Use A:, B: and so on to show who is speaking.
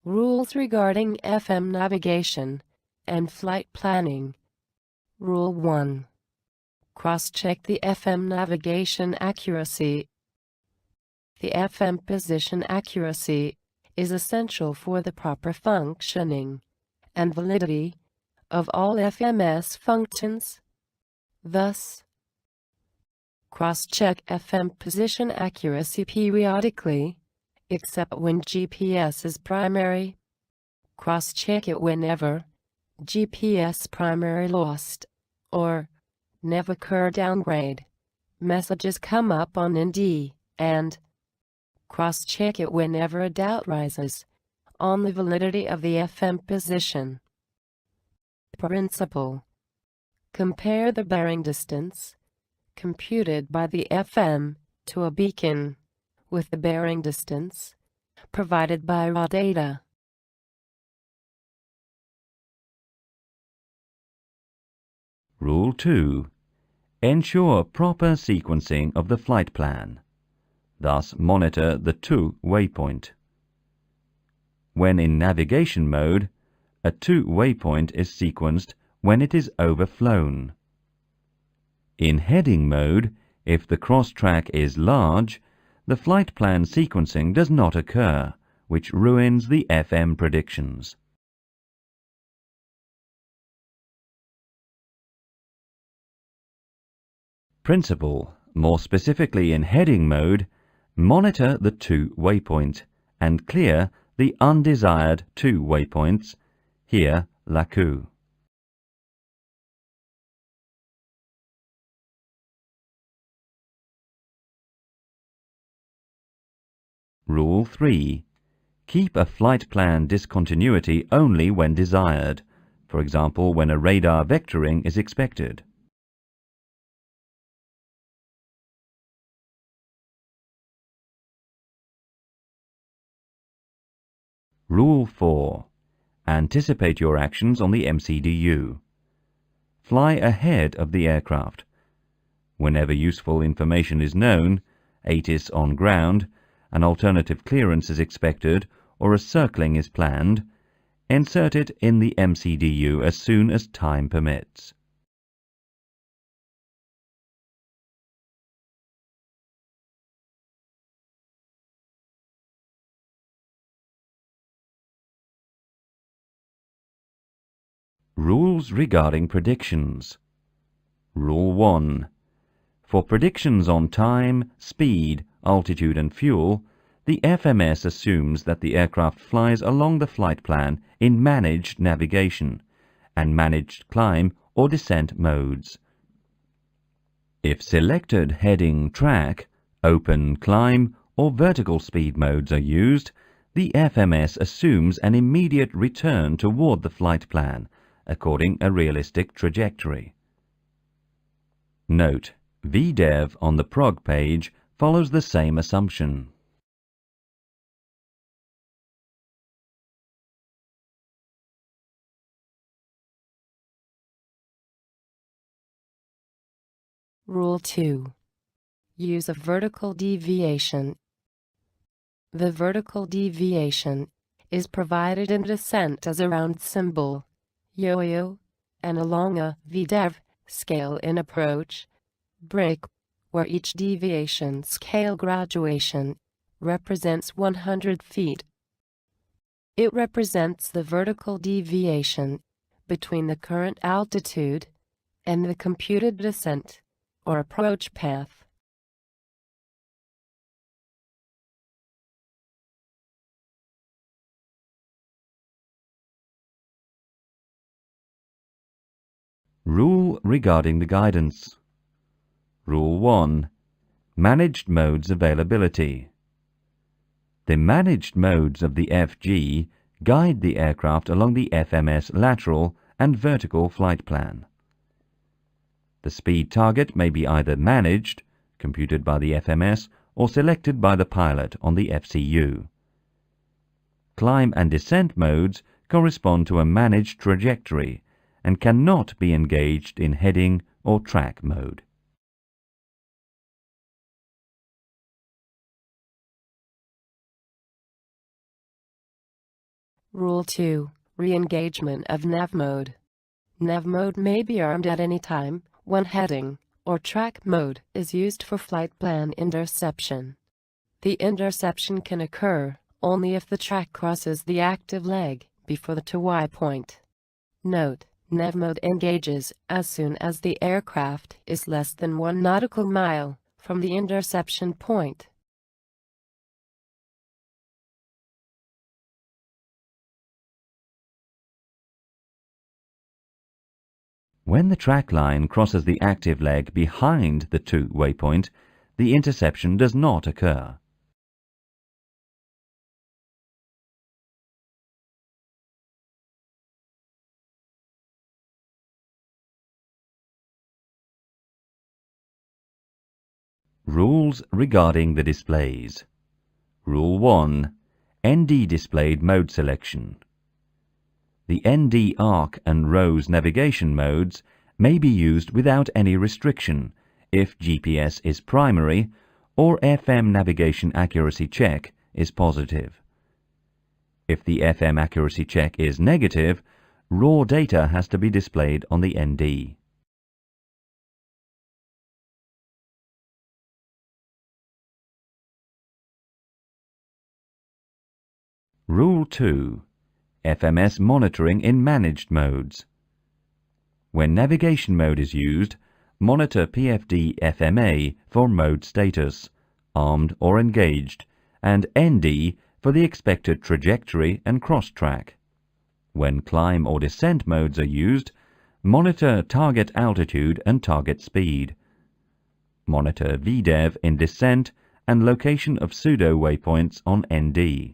A: Rules regarding FM navigation and flight planning. Rule 1. Cross-check the FM navigation accuracy. The FM position accuracy is essential for the proper functioning and validity of all FMS functions. Thus, cross-check FM position accuracy periodically, except when GPS is primary. Cross-check it whenever GPS primary lost or Navicur downgrade messages come up on ND, and cross-check it whenever a doubt rises on the validity of the FM position. Principle: compare the bearing distance computed by the FM to a beacon with the bearing distance provided by raw data.
B: Rule 2. Ensure proper sequencing of the flight plan. Thus monitor the TU waypoint. When in navigation mode, a TU waypoint is sequenced when it is overflown. In heading mode, if the cross-track is large, the flight plan sequencing does not occur, which ruins the FM predictions. Principle: more specifically in heading mode, monitor the TU waypoint and clear the undesired TU waypoints, here LACU. Rule 3. Keep a flight plan discontinuity only when desired, for example when a radar vectoring is expected. Rule 4. Anticipate your actions on the MCDU. Fly ahead of the aircraft. Whenever useful information is known, ATIS on ground, an alternative clearance is expected, or a circling is planned, insert it in the MCDU as soon as time permits. Rules regarding predictions. Rule 1. For predictions on time, speed, altitude and fuel, the FMS assumes that the aircraft flies along the flight plan in managed navigation and managed climb or descent modes. If selected heading track, open climb or vertical speed modes are used, the FMS assumes an immediate return toward the flight plan according a realistic trajectory. Note: VDEV on the prog page follows the same assumption.
A: Rule 2. Use of vertical deviation. The vertical deviation is provided in descent as a round symbol, yo-yo, and along a VDEV scale in approach, break, where each deviation scale graduation represents 100 feet. It represents the vertical deviation between the current altitude and the computed descent or approach path.
B: Rule regarding the guidance. Rule 1. Managed modes availability. The managed modes of the FG guide the aircraft along the FMS lateral and vertical flight plan. The speed target may be either managed, computed by the FMS, or selected by the pilot on the FCU. Climb and descent modes correspond to a managed trajectory and cannot be engaged in heading or track mode.
A: Rule 2. Re-engagement of nav mode. Nav mode may be armed at any time when heading or track mode is used for flight plan interception. The interception can occur only if the track crosses the active leg before the to-Y point. Note: nav mode engages as soon as the aircraft is less than 1 nautical mile from the interception point.
B: When the track line crosses the active leg behind the to waypoint, the interception does not occur. Rules regarding the displays. Rule 1. ND displayed mode selection. The ND arc and rose navigation modes may be used without any restriction if GPS is primary or FM navigation accuracy check is positive. If the FM accuracy check is negative, raw data has to be displayed on the ND. Rule 2. FMS monitoring in managed modes. When navigation mode is used, monitor PFD FMA for mode status, armed or engaged, and ND for the expected trajectory and cross-track. When climb or descent modes are used, monitor target altitude and target speed. Monitor VDEV in descent and location of pseudo waypoints on ND.